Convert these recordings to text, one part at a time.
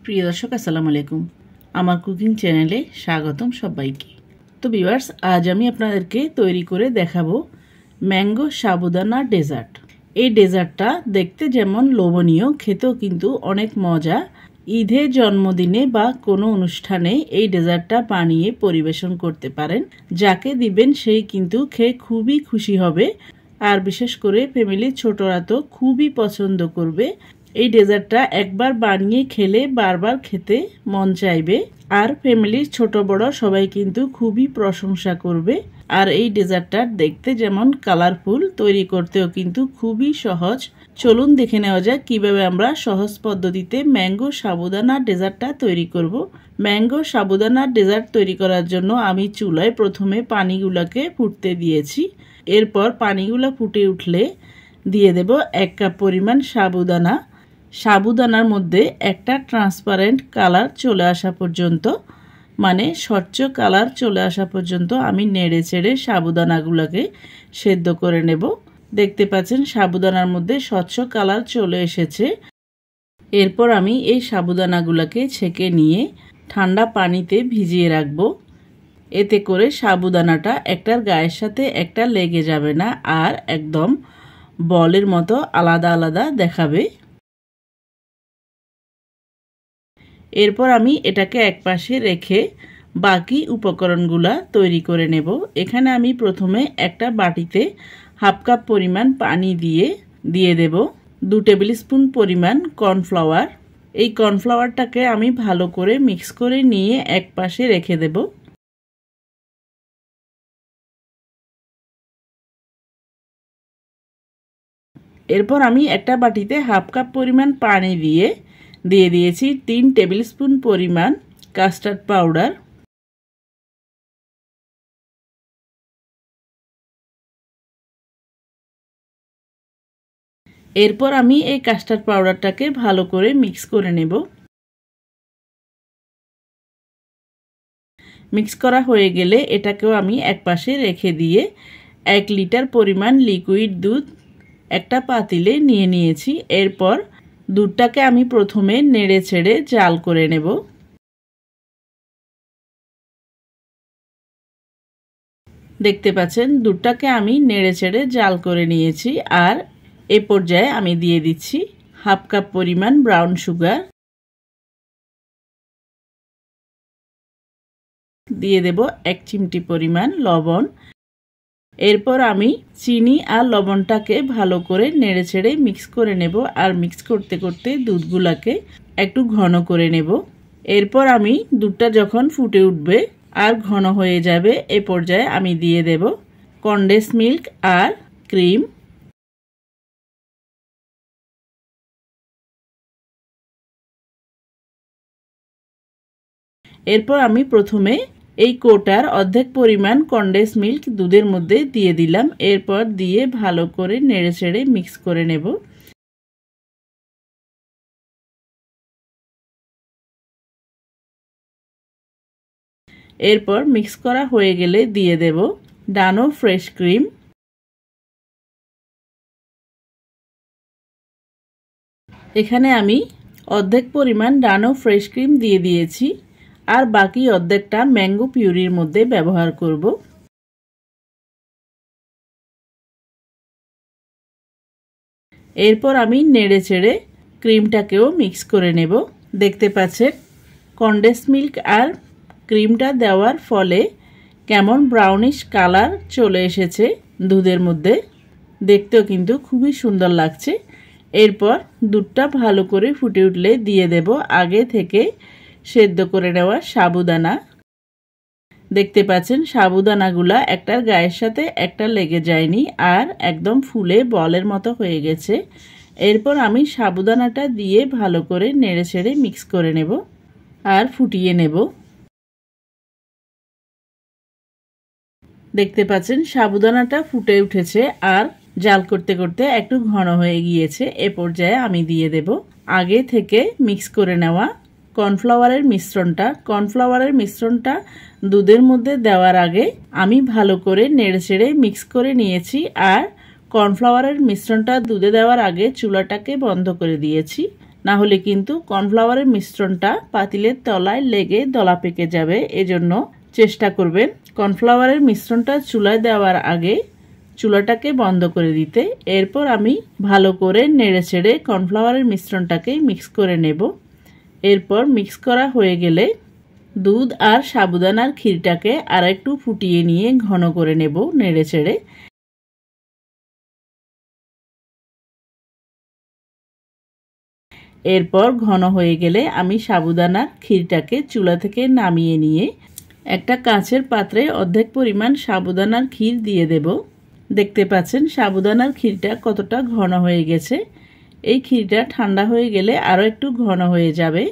প্রিয় দর্শক আসসালামু আলাইকুম, আমার কুকিং চ্যানেলে স্বাগতম সবাইকে। তো ভিউয়ার্স, আজ আমি আপনাদেরকে তৈরি করে দেখাবো ম্যাঙ্গো সাবুদানা ডেজার্ট। এই ডেজার্টটা দেখতে যেমন লোভনীয়, খেতেও কিন্তু অনেক মজা। ঈদে, জন্মদিনে বা কোনো অনুষ্ঠানে এই ডেজার্টটা বানিয়ে পরিবেশন করতে পারেন। যাকে দিবেন সেই কিন্তু খেয়ে খুবই খুশি হবে, আর বিশেষ করে ফ্যামিলির ছোটরা তো খুবই পছন্দ করবে। এই ডেজার্টটা একবার বানিয়ে খেলে বারবার খেতে মন চাইবে, আর ফ্যামিলির ছোট বড় সবাই কিন্তু খুবই প্রশংসা করবে। আর এই ডেজার্টটা দেখতে যেমন কালারফুল, তৈরি করতেও কিন্তু খুবই সহজ। চলুন দেখে নেওয়া যাক কিভাবে আমরা সহজ পদ্ধতিতে ম্যাঙ্গো সাবুদানা ডেজার্টটা তৈরি করব। ম্যাঙ্গো সাবুদানা ডেজার্ট তৈরি করার জন্য আমি চুলায় প্রথমে পানিগুলোকে ফুটতে দিয়েছি। এরপর পানিগুলো ফুটে উঠলে দিয়ে দেব 1 কাপ পরিমাণ সাবুদানা। সাবুদানার মধ্যে একটা ট্রান্সপারেন্ট কালার চলে আসা পর্যন্ত, মানে স্বচ্ছ কালার চলে আসা পর্যন্ত আমি নেড়ে চেড়ে সাবুদানাগুলোকে সেদ্ধ করে নেব। দেখতে পাচ্ছেন সাবুদানার মধ্যে স্বচ্ছ কালার চলে এসেছে। এরপর আমি এই সাবুদানাগুলোকে ছেঁকে নিয়ে ঠান্ডা পানিতে ভিজিয়ে রাখব। এতে করে সাবুদানাটা একটার গায়ের সাথে একটা লেগে যাবে না, আর একদম বলের মতো আলাদা আলাদা দেখাবে। এরপর আমি এটাকে একপাশে রেখে বাকি উপকরণগুলা তৈরি করে নেব। এখানে আমি প্রথমে একটা বাটিতে 1/2 কাপ পরিমাণ পানি দিয়ে দেব 2 টেবিল স্পুন পরিমাণ কর্নফ্লাওয়ার। এই কর্নফ্লাওয়ারটাকে আমি ভালো করে মিক্স করে নিয়ে একপাশে রেখে দেব। এরপর আমি একটা বাটিতে 1/2 কাপ পরিমাণ পানি দিয়ে দিয়েছি 3 টেবিল স্পুন পরিমাণ কাস্টার্ড পাউডার। এরপর আমি এই কাস্টার্ড পাউডারটাকে ভালো করে মিক্স করে নেব। মিক্স করা হয়ে গেলে এটাকেও আমি একপাশে রেখে দিয়ে 1 লিটার পরিমাণ লিকুইড দুধ একটা পাতিলে নিয়ে নিয়েছি। এরপর দুধটাকে আমি প্রথমে নেড়ে ছেড়ে জাল করে নেব। দেখতে পাচ্ছেন দুধটাকে আমি নেড়ে ছেড়ে জাল করে নিয়েছি। আর এ পর্যায়ে আমি দিয়ে দিচ্ছি 1/2 কাপ পরিমাণ ব্রাউন সুগার, দিয়ে দেব 1 চিমটি পরিমাণ লবণ। এরপর আমি চিনি আর লবণটাকে ভালো করে নেড়ে ছেড়ে মিক্স করে নেব, আর মিক্স করতে করতে দুধগুলাকে একটু ঘন করে নেব। এরপর আমি দুধটা যখন ফুটে উঠবে আর ঘন হয়ে যাবে, এ পর্যায়ে আমি দিয়ে দেব কনডেন্স মিল্ক আর ক্রিম। এরপর আমি প্রথমে এই কোটার অর্ধেক পরিমাণ কনডেন্স মিল্ক দুধের মধ্যে দিয়ে দিলাম। এরপর দিয়ে ভালো করে নেড়ে চেড়ে মিক্স করে নেব। এরপর মিক্স করা হয়ে গেলে দিয়ে দেব ডানো ফ্রেশ ক্রিম। এখানে আমি অর্ধেক পরিমাণ ডানো ফ্রেশ ক্রিম দিয়ে দিয়েছি, আর বাকি অর্ধেকটা ম্যাঙ্গো পিউরির মধ্যে ব্যবহার করব। এরপর আমি নেড়ে চেড়ে ক্রিমটাকেও মিক্স করে নেব। দেখতে পাচ্ছেন কনডেন্স মিল্ক আর ক্রিমটা দেওয়ার ফলে কেমন ব্রাউনিশ কালার চলে এসেছে দুধের মধ্যে, দেখতেও কিন্তু খুবই সুন্দর লাগছে। এরপর দুধটা ভালো করে ফুটে উঠলে দিয়ে দেব আগে থেকে সেদ্ধ করে নেওয়া সাবুদানা। দেখতে পাচ্ছেন সাবুদানাগুলা একটার গায়ের সাথে একটা লেগে যায়নি, আর একদম ফুলে বলের মতো হয়ে গেছে। এরপর আমি সাবুদানাটা দিয়ে ভালো করে নেড়ে ছেড়ে মিক্স করে নেব আর ফুটিয়ে নেব। দেখতে পাচ্ছেন সাবুদানাটা ফুটে উঠেছে আর জাল করতে করতে একটু ঘন হয়ে গিয়েছে। এ পর্যায়ে আমি দিয়ে দেব আগে থেকে মিক্স করে নেওয়া কর্নফ্লাওয়ারের মিশ্রণটা। কর্নফ্লাওয়ারের মিশ্রণটা দুধের মধ্যে দেওয়ার আগে আমি ভালো করে নেড়ে চেড়ে মিক্স করে নিয়েছি, আর কর্নফ্লাওয়ারের মিশ্রণটা দুধে দেওয়ার আগে চুলাটাকে বন্ধ করে দিয়েছি। না হলে কিন্তু কর্নফ্লাওয়ারের মিশ্রণটা পাতিলের তলায় লেগে দলা পেকে যাবে। এজন্য চেষ্টা করবেন কর্নফ্লাওয়ারের মিশ্রণটা চুলায় দেওয়ার আগে চুলাটাকে বন্ধ করে দিতে। এরপর আমি ভালো করে নেড়েচেড়ে কর্নফ্লাওয়ারের মিশ্রণটাকে মিক্স করে নেব। এরপর মিক্স করা হয়ে গেলে দুধ আর সাবুদানার ক্ষীরটাকে আর একটু ফুটিয়ে নিয়ে ঘন করে নেব নেড়েচেড়ে। এরপর ঘন হয়ে গেলে আমি সাবুদানার ক্ষীরটাকে চুলা থেকে নামিয়ে নিয়ে একটা কাঁচের পাত্রে অর্ধেক পরিমাণ সাবুদানার ক্ষীর দিয়ে দেব। দেখতে পাচ্ছেন সাবুদানার ক্ষীরটা কতটা ঘন হয়ে গেছে। এই ক্ষীরটা ঠান্ডা হয়ে গেলে আরও একটু ঘন হয়ে যাবে।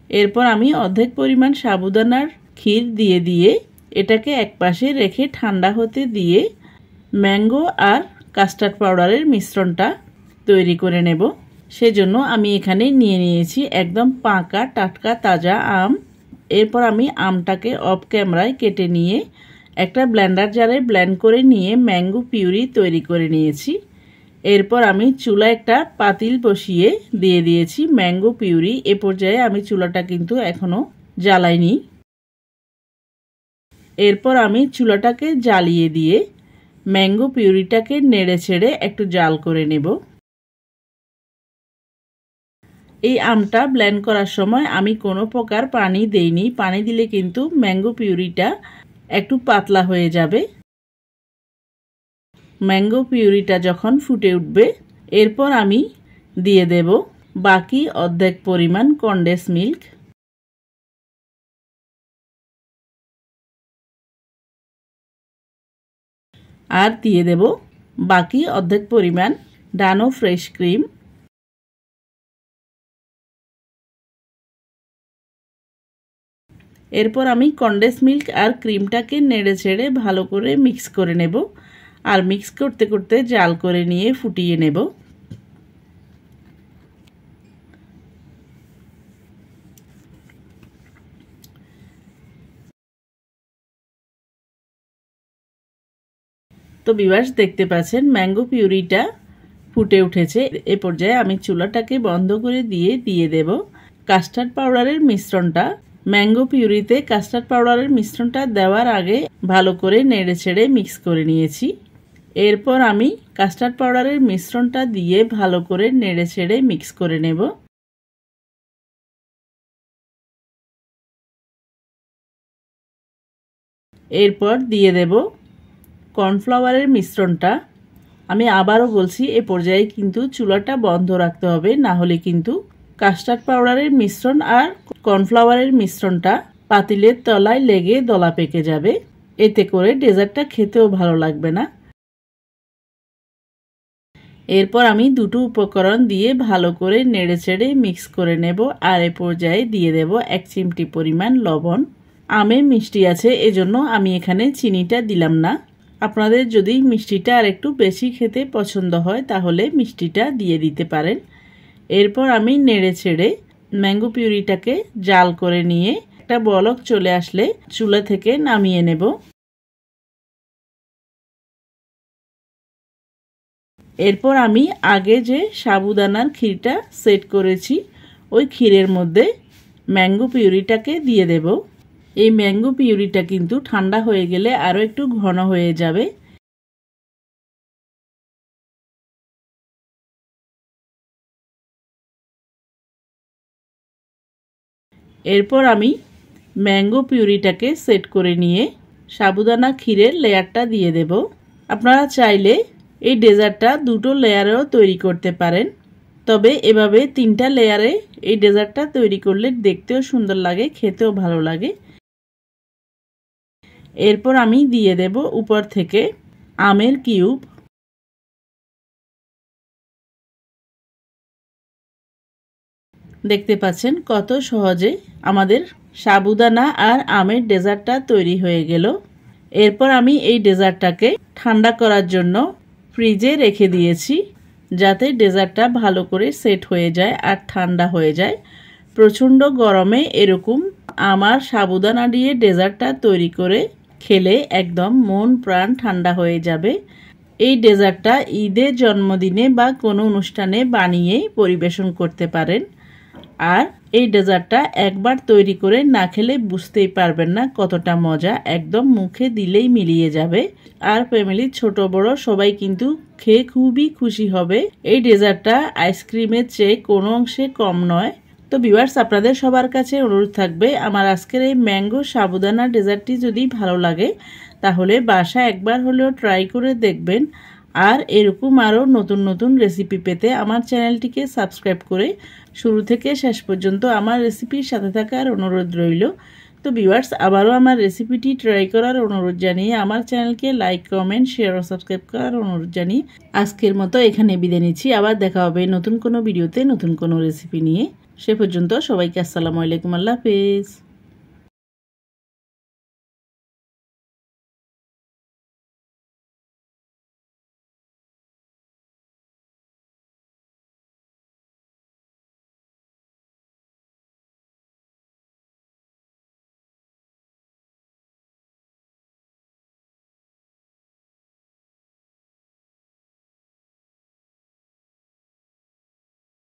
এরপর আমি অর্ধেক পরিমাণ সাবুদানার ক্ষীর দিয়ে এটাকে একপাশে রেখে ঠান্ডা হতে দিয়ে ম্যাঙ্গো আর কাস্টার্ড পাউডারের মিশ্রণটা তৈরি করে নেব। সেজন্য আমি এখানে নিয়ে নিয়েছি একদম পাকা টাটকা তাজা আম। এরপর আমি আমটাকে অফ ক্যামেরায় কেটে নিয়ে একটা ব্লেন্ডার জারে ব্লেন্ড করে নিয়ে ম্যাঙ্গো পিউরি তৈরি করে নিয়েছি। এরপর আমি চুলায় একটা পাতিল বসিয়ে দিয়ে দিয়েছি ম্যাঙ্গো পিউরি। এ পর্যায়ে আমি চুলাটা কিন্তু এখনো জ্বালাইনি। এরপর আমি চুলাটাকে জ্বালিয়ে দিয়ে ম্যাঙ্গো পিউরিটাকে নেড়ে ছেড়ে একটু জাল করে নেব। এই আমটা ব্লেন্ড করার সময় আমি কোনো প্রকার পানি দেইনি। পানি দিলে কিন্তু ম্যাঙ্গো পিউরিটা একটু পাতলা হয়ে যাবে। ম্যাঙ্গো পিউরিটা যখন ফুটে উঠবে এরপর আমি দিয়ে দেব বাকি অর্ধেক পরিমাণ কনডেন্স মিল্ক। আর দিয়ে দেব বাকি অর্ধেক পরিমাণ ডানো ফ্রেশ ক্রিম। এরপর আমি কনডেন্স মিল্ক আর ক্রিমটাকে নেড়ে ছেড়ে ভালো করে মিক্স করে নেব। আর মিক্স করতে করতে জাল করে নিয়ে ফুটিয়ে নেব। তো ভিউয়ার্স দেখতে পাচ্ছেন ম্যাঙ্গো পিউরিটা ফুটে উঠেছে। এ পর্যায়ে আমি চুলাটাকে বন্ধ করে দিয়ে দেব কাস্টার্ড পাউডারের মিশ্রণটা। ম্যাঙ্গো পিউরিতে কাস্টার্ড পাউডারের মিশ্রণটা দেওয়ার আগে ভালো করে নেড়ে ছেড়ে মিক্স করে নিয়েছি। এরপর আমি কাস্টার্ড পাউডারের মিশ্রণটা দিয়ে ভালো করে নেড়ে ছেড়ে মিক্স করে নেব। এরপর দিয়ে দেব কর্নফ্লাওয়ারের মিশ্রণটা। আমি আবারও বলছি এ পর্যায়ে কিন্তু চুলাটা বন্ধ রাখতে হবে, না হলে কিন্তু কাস্টার্ড পাউডারের মিশ্রণ আর কর্নফ্লাওয়ারের মিশ্রণটা পাতিলের তলায় লেগে দলা পেকে যাবে। এতে করে ডেজার্টটা খেতেও ভালো লাগবে না। এরপর আমি দুটো উপকরণ দিয়ে ভালো করে নেড়েচেড়ে মিক্স করে নেব। আর এ পর্যায়ে দিয়ে দেব 1 চিমটি পরিমাণ লবণ। আমে মিষ্টি আছে এজন্য আমি এখানে চিনিটা দিলাম না। আপনাদের যদি মিষ্টিটা আর একটু বেশি খেতে পছন্দ হয় তাহলে মিষ্টিটা দিয়ে দিতে পারেন। এরপর আমি নেড়েচেড়ে ম্যাঙ্গো পিউরিটাকে জাল করে নিয়ে একটা বলক চলে আসলে চুলা থেকে নামিয়ে নেব। এরপর আমি আগে যে সাবুদানার ক্ষীরটা সেট করেছি ওই ক্ষীরের মধ্যে ম্যাঙ্গো পিউরিটাকে দিয়ে দেব। এই ম্যাঙ্গো পিউরিটা কিন্তু ঠান্ডা হয়ে গেলে আরও একটু ঘন হয়ে যাবে। এরপর আমি ম্যাঙ্গো পিউরিটাকে সেট করে নিয়ে সাবুদানা ক্ষীরের লেয়ারটা দিয়ে দেব। আপনারা চাইলে এই ডেজার্টটা দুটো লেয়ারেও তৈরি করতে পারেন, তবে এভাবে 3টা লেয়ারে এই ডেজার্টটা তৈরি করলে দেখতেও সুন্দর লাগে, খেতেও ভালো লাগে। এরপর আমি দিয়ে দেব উপর থেকে আমের কিউব। দেখতে পাচ্ছেন কত সহজে আমাদের সাবুদানা আর আমের ডেজার্টটা তৈরি হয়ে গেল। এরপর আমি এই ডেজার্টটাকে ঠান্ডা করার জন্য ফ্রিজে রেখে দিয়েছি, যাতে ডেজার্টটা ভালো করে সেট হয়ে যায় আর ঠান্ডা হয়ে যায়। প্রচণ্ড গরমে এরকম আমার সাবুদানা দিয়ে ডেজার্টটা তৈরি করে খেলে একদম মন প্রাণ ঠান্ডা হয়ে যাবে। এই ডেজার্টটা ঈদের জন্মদিনে বা কোনো অনুষ্ঠানে বানিয়ে পরিবেশন করতে পারেন। আর এই ডেজার্টটা একবার তৈরি করে না খেলে বুঝতেই পারবেন না কতটা মজা, একদম মুখে দিলেই মিলিয়ে যাবে। আর ফ্যামিলির ছোট বড় সবাই কিন্তু খেয়ে খুবই খুশি হবে। এই ডেজার্টটা আইসক্রিমের চেয়ে কোনো অংশে কম নয়। তো ভিউয়ার্স, আপনাদের সবার কাছে অনুরোধ থাকবে আমার আজকের এই ম্যাঙ্গো সাবুদানা ডেজার্টটি যদি ভালো লাগে তাহলে বাসায় একবার হলেও ট্রাই করে দেখবেন। আর এরকম আরও নতুন নতুন রেসিপি পেতে আমার চ্যানেলটিকে সাবস্ক্রাইব করে শুরু থেকে শেষ পর্যন্ত আমার রেসিপির সাথে থাকার অনুরোধ রইল। তো ভিউয়ার্স, আবারও আমার রেসিপিটি ট্রাই করার অনুরোধ জানিয়ে আমার চ্যানেলকে লাইক, কমেন্ট, শেয়ার ও সাবস্ক্রাইব করার অনুরোধ জানিয়ে আজকের মতো এখানে বিদায় নিচ্ছি। আবার দেখা হবে নতুন কোনো ভিডিওতে নতুন কোনো রেসিপি নিয়ে। সে পর্যন্ত সবাইকে আসসালামু আলাইকুম, আল্লাহ হাফেজ।